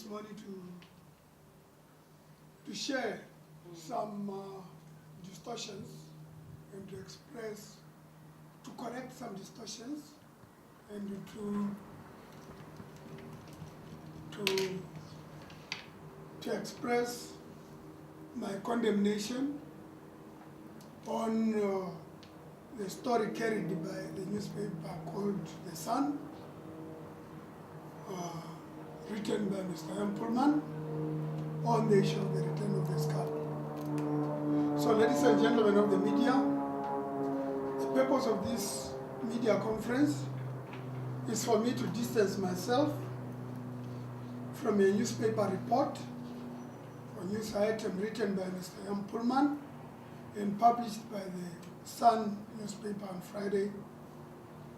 morning to share some distortions and to express, to correct some distortions and to express my condemnation on the story carried by the newspaper called The Sun, written by Mr. Pullman on the issue of the return of the skull. So, ladies and gentlemen of the media, the purpose of this media conference is for me to distance myself from a newspaper report or news item written by Mr. Pullman and published by the Sun newspaper on Friday,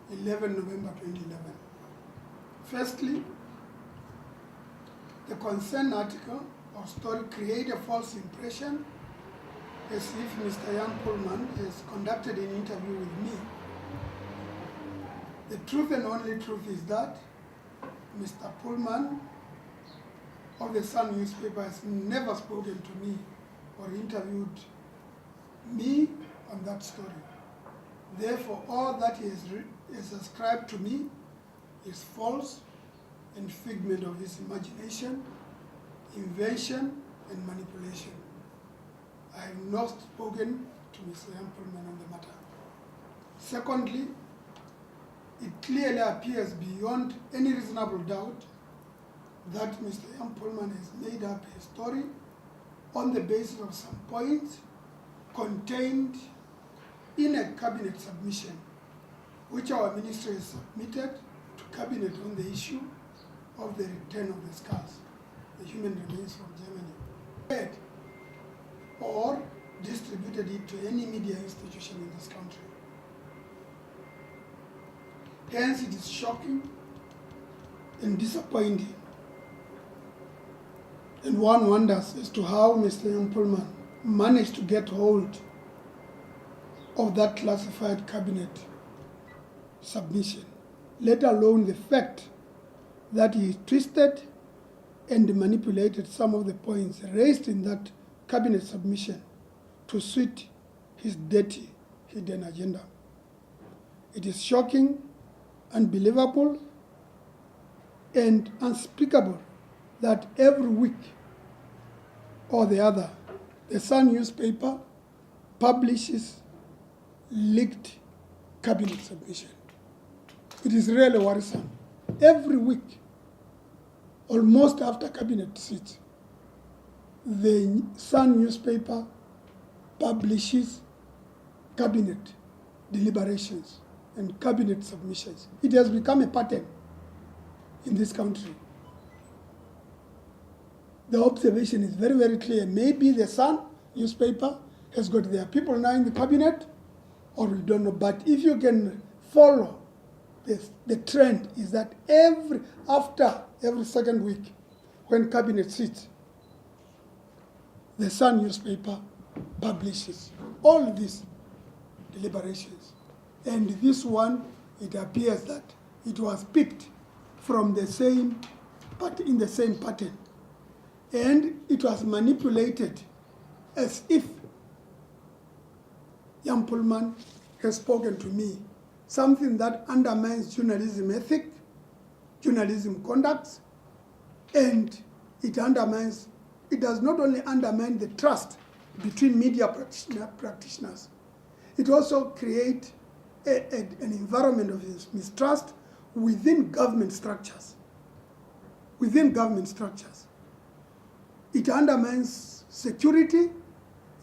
11 November 2011. Firstly, the concerned article or story created a false impression as if Mr. Pullman has conducted an interview with me. The truth and only truth is that Mr. Pullman of the Sun newspaper has never spoken to me or interviewed me on that story. Therefore, all that he has ascribed to me is false and figment of his imagination, invention, and manipulation. I have not spoken to Mr. Pullman on the matter. Secondly, it clearly appears beyond any reasonable doubt that Mr. Pullman has made up a story on the basis of some points contained in a cabinet submission, which our ministry has submitted to cabinet on the issue of the return of the skulls, the human remains from Germany, or distributed it to any media institution in this country. Hence, it is shocking and disappointing. And one wonders as to how Mr. Pullman managed to get hold of that classified cabinet submission, let alone the fact that he twisted and manipulated some of the points raised in that cabinet submission to suit his dirty, hidden agenda. It is shocking, unbelievable, and unspeakable that every week or the other, the Sun newspaper publishes leaked cabinet submission. It is really worrisome. Every week, almost after cabinet sits, the Sun newspaper publishes cabinet deliberations and cabinet submissions. It has become a pattern in this country. The observation is very, very clear. Maybe the Sun newspaper has got their people now in the cabinet, or we don't know. But if you can follow this, the trend is that after every second week, when cabinet sits, the Sun newspaper publishes all these deliberations. And this one, it appears that it was picked from the same, in the same pattern. And it was manipulated as if Pullman has spoken to me, something that undermines journalism ethic, journalism conduct, and it does not only undermine the trust between media practitioners, it also creates an environment of mistrust within government structures. It undermines security,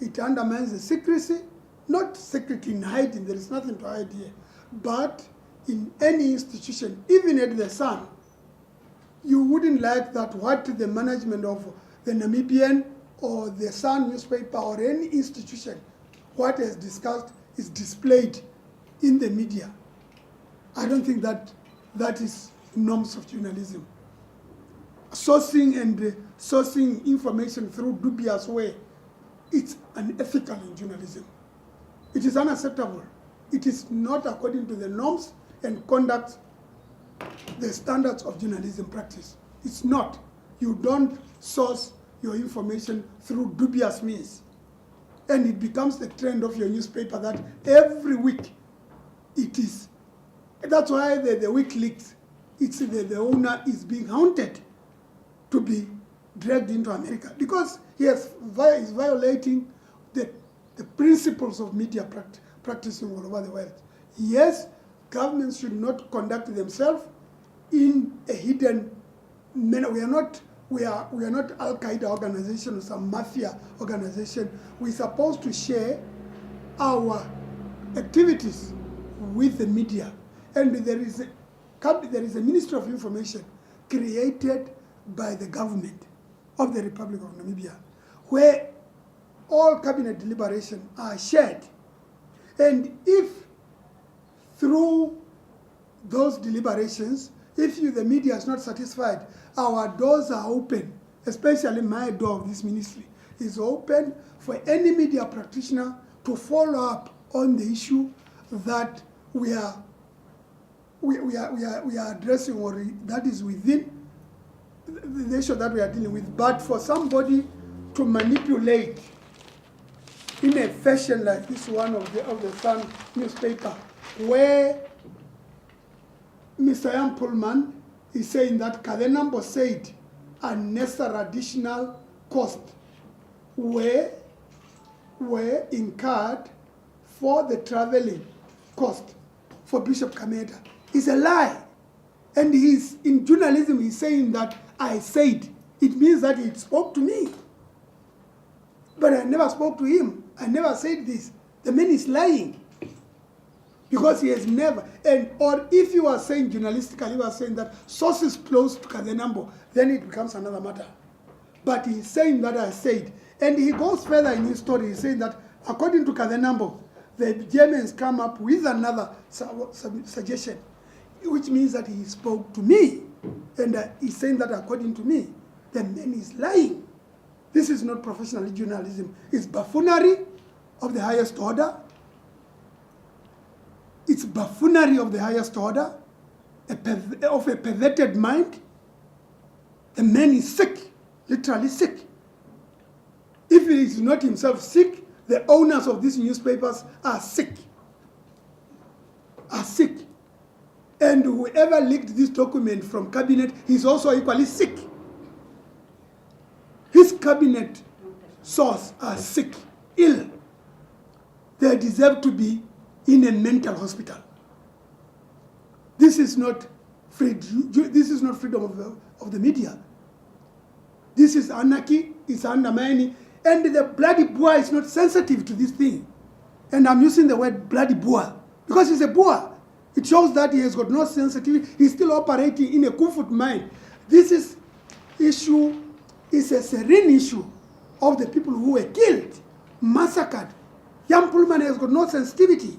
it undermines the secrecy, not security in hiding, there is nothing to hide here, but in any institution, even at the Sun, you wouldn't like that what the management of the Namibian or the Sun newspaper or any institution, what is discussed is displayed in the media. I don't think that is norms of journalism. Sourcing information through dubious way, it's unethical in journalism. It is unacceptable. It is not according to the norms and conduct, the standards of journalism practice. It's not. you don't source your information through dubious means. And it becomes the trend of your newspaper that every week it is. That's why the week leaks. It's the owner is being haunted to be dragged into America because he is violating the principles of media practicing all over the world. Yes, governments should not conduct themselves in a hidden manner. We are not Al-Qaeda organization or some mafia organization. We're supposed to share our activities with the media. And there is a Ministry of Information created by the government of the Republic of Namibia, where all cabinet deliberations are shared. And if through those deliberations, if you, the media, is not satisfied, our doors are open, especially my door of this ministry is open for any media practitioner to follow up on the issue that we are addressing, or that is within the issue that we are dealing with. But for somebody to manipulate in a fashion like this one of the Sun newspaper, where Mr. Ian Pullman is saying that Kazenambo said unnecessary additional cost were incurred for the traveling cost for Bishop Kameda. It's a lie. And he's in journalism, he's saying that I said. It means that he spoke to me. But I never spoke to him. I never said this. The man is lying. Because he has never, or if you are saying journalistically, you are saying that sources close to Kazenambo, then it becomes another matter. But he's saying that I said. And he goes further in his story, he's saying that according to Kazenambo, the Germans come up with another suggestion, which means that he spoke to me. And he's saying that according to me, the man is lying. This is not professional journalism. It's buffoonery of the highest order. It's buffoonery of the highest order, of a perverted mind. The man is sick, literally sick. If he is not himself sick, the owners of these newspapers are sick. Are sick. And whoever leaked this document from cabinet is also equally sick. His cabinet source are sick, ill. They deserve to be in a mental hospital. This is not freedom of the media. This is anarchy, it's undermining, and the bloody boer is not sensitive to this thing. And I'm using the word bloody boer because he's a boer. It shows that he has got no sensitivity. He's still operating in a Kufut mind. This is a serene issue of the people who were killed, massacred. Young Pullman has got no sensitivity.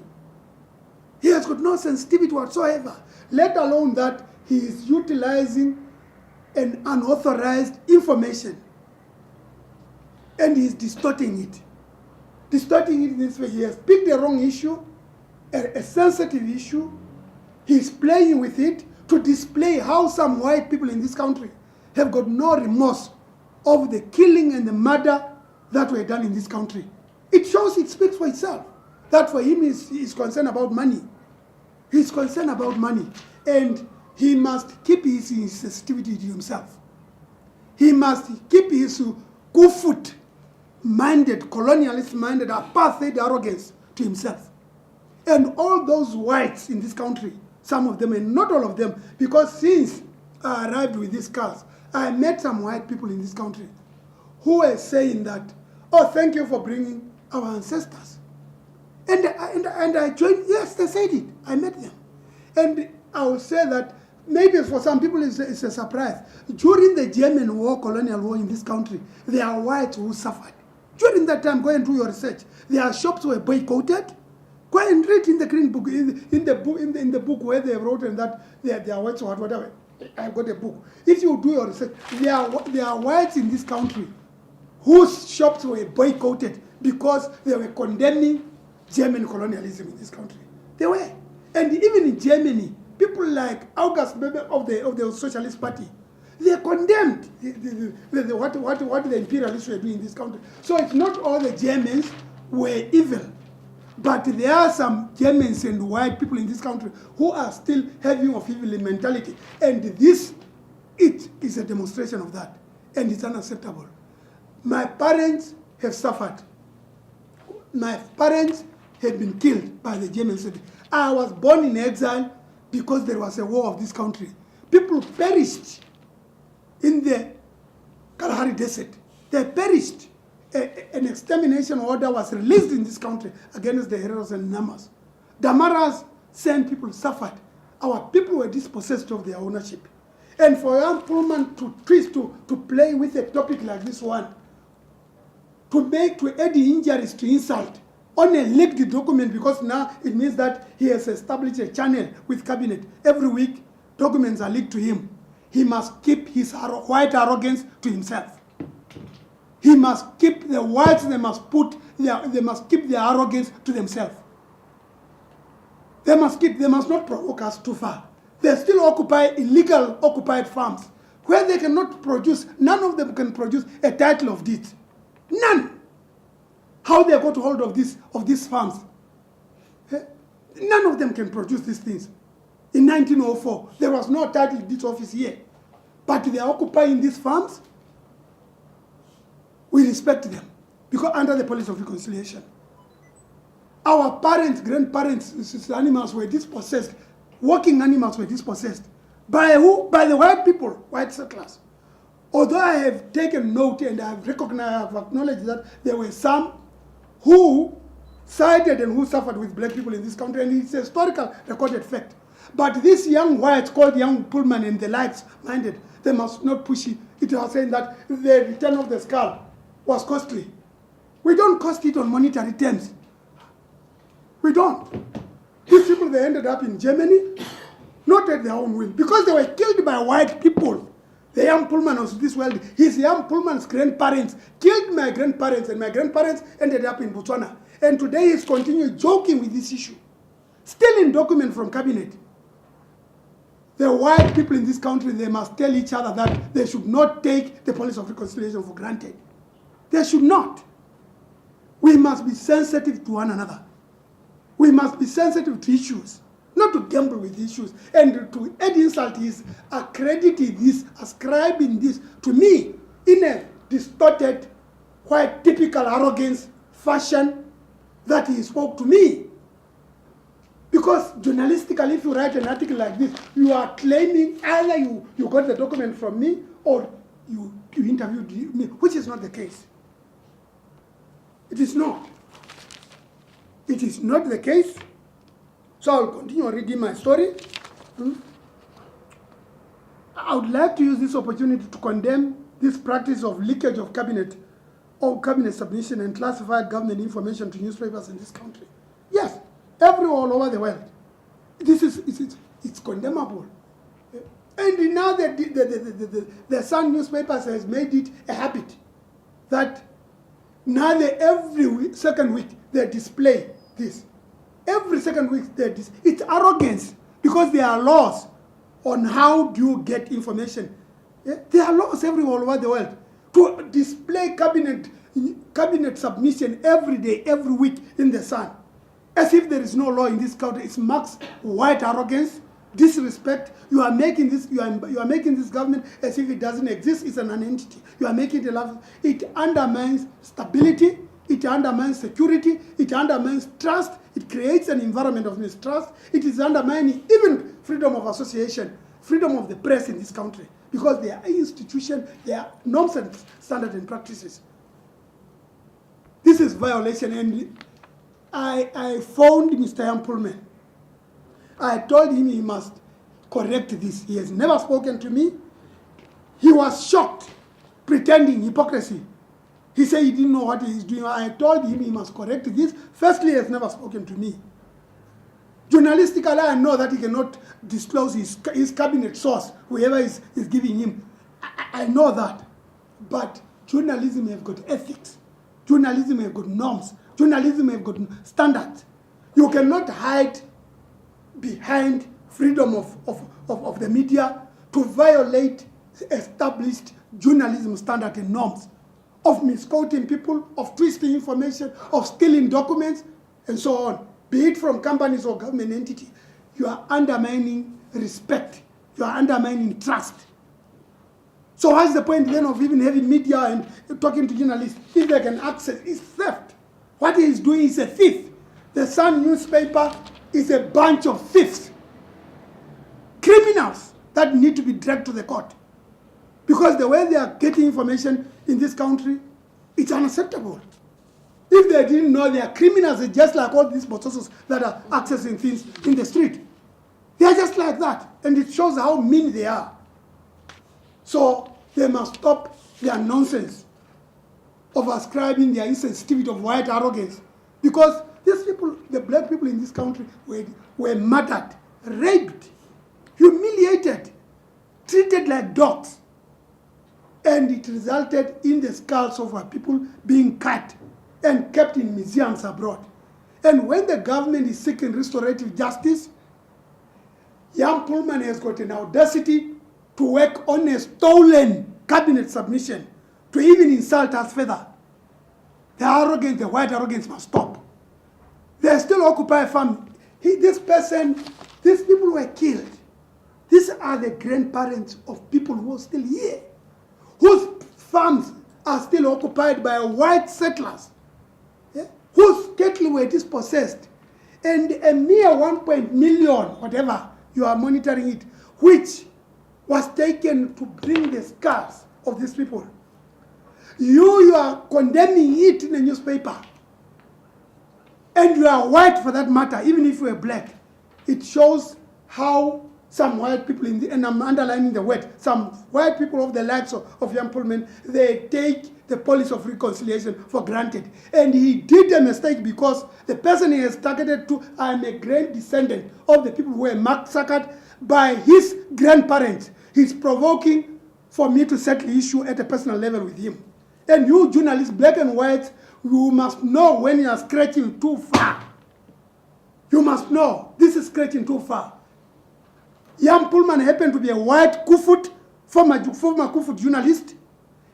He has got no sensitivity whatsoever, let alone that he is utilizing an unauthorized information. And he is distorting it. Distorting it in this way. He has picked the wrong issue, a sensitive issue. He is playing with it to display how some white people in this country have got no remorse of the killing and the murder that were done in this country. It shows, it speaks for itself. That for him is concerned about money. He's concerned about money. And he must keep his sensitivity to himself. He must keep his Kufut-minded, colonialist-minded, apartheid arrogance to himself. And all those whites in this country, some of them and not all of them, because since I arrived with these cars, I met some white people in this country who were saying that, oh, thank you for bringing our ancestors. And I joined, yes, they said it. I met them. And I will say that maybe for some people it's a surprise. During the German war, colonial war in this country, there are whites who suffered. During that time, go and do your research. Their shops were boycotted. Go and read in the green book, in the book where they wrote and that they are whites or whatever. I've got a book. If you do your research, there are whites in this country whose shops were boycotted because they were condemning German colonialism in this country. They were. And even in Germany, people like August Bebel of the Socialist Party, They condemned what the imperialists were doing in this country. So it's not all the Germans were evil, but there are some Germans and white people in this country who are still having of evil mentality. And this, it is a demonstration of that. And it's unacceptable. My parents have suffered. My parents had been killed by the Germans. I was born in exile because there was a war of this country. People perished in the Kalahari Desert. They perished. An extermination order was released in this country against the Hereros and Namas. Damaras, San people suffered. Our people were dispossessed of their ownership. And for young Pullman to twist, to play with a topic like this one, to add injuries to insult on a leaked document, because now it means that he has established a channel with cabinet. Every week, documents are leaked to him. He must keep his white arrogance to himself. He must keep the whites, they must keep their arrogance to themselves. They must not provoke us too far. They still occupy illegal occupied farms where they cannot produce, none of them can produce a title of deed. None. How they got hold of these farms? None of them can produce these things. In 1904, there was no title deed office here. But they are occupying these farms. We respect them because under the policy of reconciliation. Our parents, grandparents, animals were dispossessed. Working animals were dispossessed. By who? By the white people, white settlers. Although I have taken note and I have recognized, I have acknowledged that there were some who sided and who suffered with black people in this country, and it's a historical recorded fact. But these young whites called young Pullman and the likes minded, they must not push it. It was saying that the return of the skull was costly. We don't cost it on monetary terms. We don't. These people, they ended up in Germany, not at their own will, because they were killed by white people. The young Pullman was this world. His young Pullman's grandparents killed my grandparents, and my grandparents ended up in Botswana. And today he's continuing joking with this issue. Still in document from cabinet. The white people in this country, they must tell each other that they should not take the policy of reconciliation for granted. They should not. We must be sensitive to one another. We must be sensitive to issues, not to gamble with issues. And to add insult is accrediting this, ascribing this to me in a distorted, quite typical arrogance fashion that he spoke to me. Because journalistically, if you write an article like this, you are claiming either you got the document from me or you interviewed me, which is not the case. It is not. It is not the case. So I'll continue reading my story. I would like to use this opportunity to condemn this practice of leakage of cabinet or cabinet submission and classified government information to newspapers in this country. Yes, everywhere all over the world. It's condemnable. And now the Sun newspapers has made it a habit that now every second week they display this. Every second week it's arrogance because there are laws on how do you get information. There are laws everywhere all over the world to display cabinet submission every day, every week in the Sun. As if there is no law in this country. It marks white arrogance, disrespect. You are making this government as if it doesn't exist. It's an nonentity. You are making it laugh. It undermines stability. It undermines security. It undermines trust. It creates an environment of mistrust. It is undermining even freedom of association, freedom of the press in this country, because there are institutions, there are norms and standards and practices. This is violation, and I phoned Mr. Ian Pullman. I told him he must correct this. He has never spoken to me. He was shocked, pretending hypocrisy. He said he didn't know what he is doing. I told him he must correct this. Firstly, he has never spoken to me. Journalistically, I know that he cannot disclose his cabinet source, whoever is giving him. I know that. But journalism have got ethics. Journalism have got norms. Journalism have got standards. You cannot hide behind freedom of the media to violate established journalism standard and norms of misquoting people, of twisting information, of stealing documents, and so on, be it from companies or government entity. You are undermining respect. You are undermining trust. So what's the point then of even having media and talking to journalists if they can access? It's theft. What he is doing is a thief. The Sun newspaper is a bunch of thieves, criminals that need to be dragged to the court. Because the way they are getting information in this country, it's unacceptable. If they didn't know they are criminals, they're just like all these bosses that are accessing things in the street. They are just like that. And it shows how mean they are. So they must stop their nonsense of ascribing their insensitivity of white arrogance. Because these people, the black people in this country, were murdered, raped, humiliated, treated like dogs. And it resulted in the skulls of our people being cut and kept in museums abroad. And when the government is seeking restorative justice, Jan Pullman has got an audacity to work on a stolen cabinet submission to even insult us further. The arrogance, the white arrogance must stop. They still occupy a farm. These people were killed. These are the grandparents of people who are still here, whose farms are still occupied by white settlers, whose cattle were dispossessed, and a mere 1 million, whatever you are monitoring it, which was taken to bring the scars of these people. You are condemning it in a newspaper, and you are white for that matter, even if you are black. It shows how some white people, and I'm underlining the word, some white people of the likes of Jan Pullman, they take the policy of reconciliation for granted. And he did a mistake because the person he has targeted to, I'm a great descendant of the people who were massacred by his grandparents. He's provoking for me to settle the issue at a personal level with him. And you journalists, black and white, you must know when you are scratching too far. You must know this is scratching too far. Jan Pullman happened to be a white Kufut, former Kufut journalist.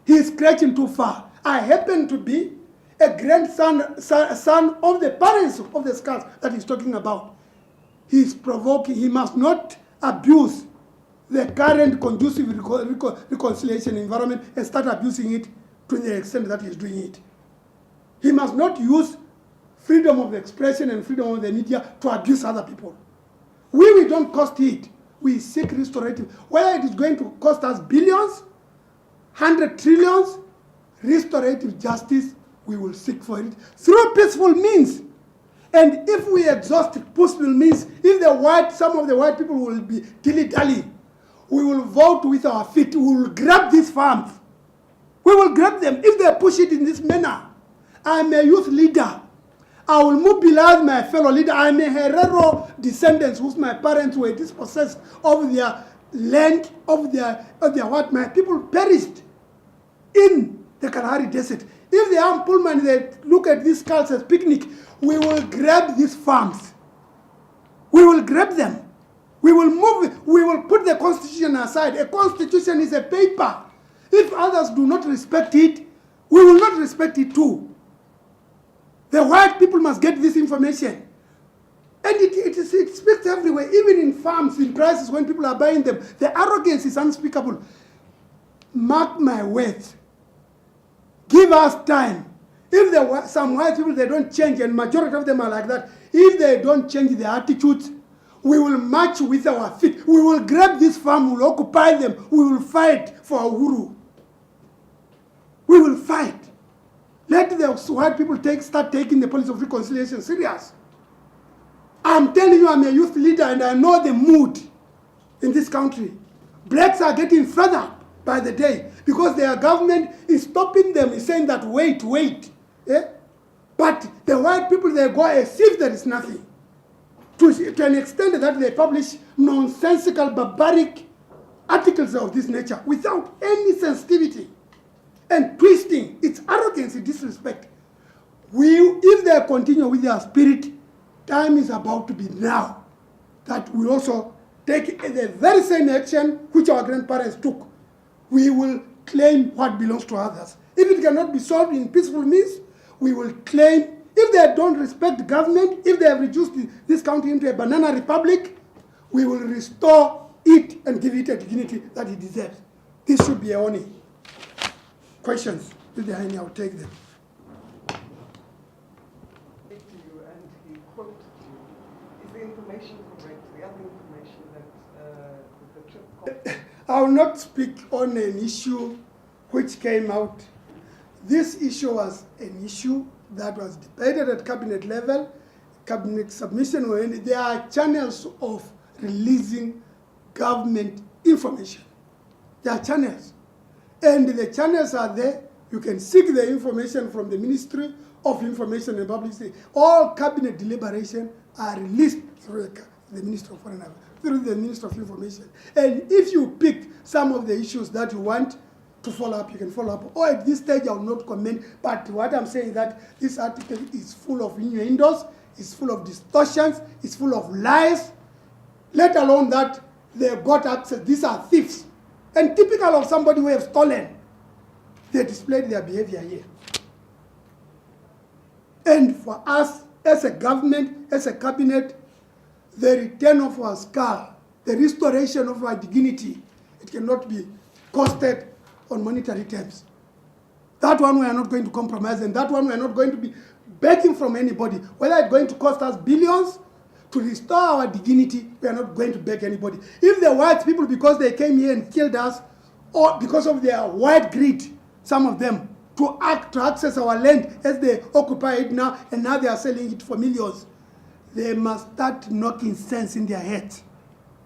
He is scratching too far. I happen to be a grandson son of the parents of the scars that he's talking about. He is provoking. He must not abuse the current conducive reconciliation environment and start abusing it to the extent that he's doing it. He must not use freedom of expression and freedom of the media to abuse other people. We don't cost it. We seek restorative. Whether it is going to cost us billions, 100 trillions, restorative justice, we will seek for it through peaceful means. And if we exhaust peaceful means, if some of the white people will be dilly-dally, we will vote with our feet. We will grab these farms. We will grab them if they push it in this manner. I'm a youth leader. I will mobilize my fellow leader. I'm a Herero descendants whose my parents were dispossessed of their land, of their what? My people perished in the Kalahari Desert. If the Jan Pullman, they look at these skulls as picnic, we will grab these farms. We will grab them. We will move. We will put the constitution aside. A constitution is a paper. If others do not respect it, we will not respect it too. The white people must get this information. And it speaks everywhere, even in farms, in prices, when people are buying them. The arrogance is unspeakable. Mark my words. Give us time. If some white people, they don't change, and majority of them are like that, if they don't change their attitudes, we will march with our feet. We will grab this farm, we will occupy them, we will fight for Uhuru. We will fight. Let the white people start taking the policy of reconciliation serious. I'm telling you, I'm a youth leader and I know the mood in this country. Blacks are getting fed up by the day because their government is stopping them, is saying that wait. But the white people, they go as if there is nothing. To an extent that they publish nonsensical, barbaric articles of this nature without any sensitivity. And twisting, it's arrogance, it's disrespect. If they continue with their spirit, time is about to be now that we also take the very same action which our grandparents took we will claim what belongs to others. If it cannot be solved in peaceful means, we will claim, if they don't respect government, if they have reduced this country into a banana republic, we will restore it and give it a dignity that it deserves. This should be a warning. Questions? If there are any, I'll take them. And he quoted you. Is the information correct? The other information that the trip... I will not speak on an issue which came out. This issue was an issue that was debated at cabinet level, cabinet submission, when there are channels of releasing government information. There are channels. And the channels are there. You can seek the information from the Ministry of Information and Publicity. All cabinet deliberations are released through the Ministry of Foreign Affairs, through the Ministry of Information. And if you pick some of the issues that you want to follow up, you can follow up. Or at this stage, I will not comment, but what I'm saying is that this article is full of innuendos, it's full of distortions, it's full of lies, let alone that they've got access. These are thieves. And typical of somebody who have stolen, they displayed their behavior here. And for us, as a government, as a cabinet, the return of our skull, the restoration of our dignity, it cannot be costed on monetary terms. That one we are not going to compromise, and that one we are not going to be begging from anybody. Whether it's going to cost us billions to restore our dignity, we are not going to beg anybody. If the white people, because they came here and killed us, or because of their white greed, some of them, to access our land as they occupy it now, and now they are selling it for millions, they must start knocking sense in their heads.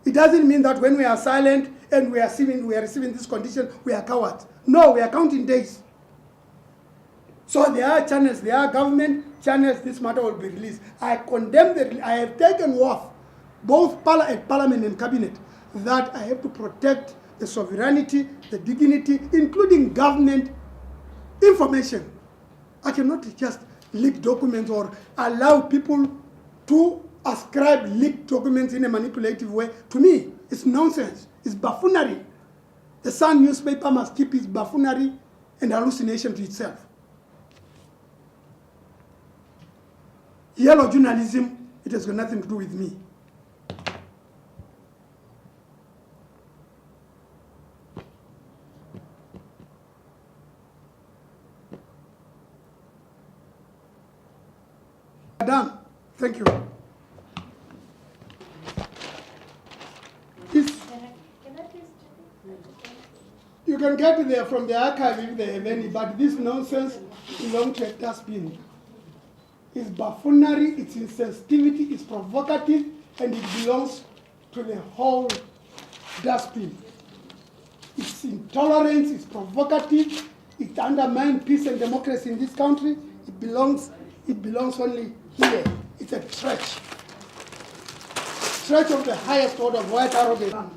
It doesn't mean that when we are silent and we are receiving this condition, we are cowards. No, we are counting days. So there are channels, there are government channels, this matter will be released. I condemn I have taken oath, both at Parliament and Cabinet, that I have to protect the sovereignty, the dignity, including government information. I cannot just leak documents or allow people to ascribe leaked documents in a manipulative way. To me, it's nonsense. It's buffoonery. The Sun newspaper must keep its buffoonery and hallucination to itself. Yellow journalism, it has got nothing to do with me. Done. Thank you. You can get there from the archive if they have any, but this nonsense belongs to a dustbin. It's buffoonery, it's insensitivity, it's provocative, and it belongs to the whole dustbin. It's intolerance, it's provocative, it undermines peace and democracy in this country. It belongs only here. It's a stretch of the highest order of white arrogance.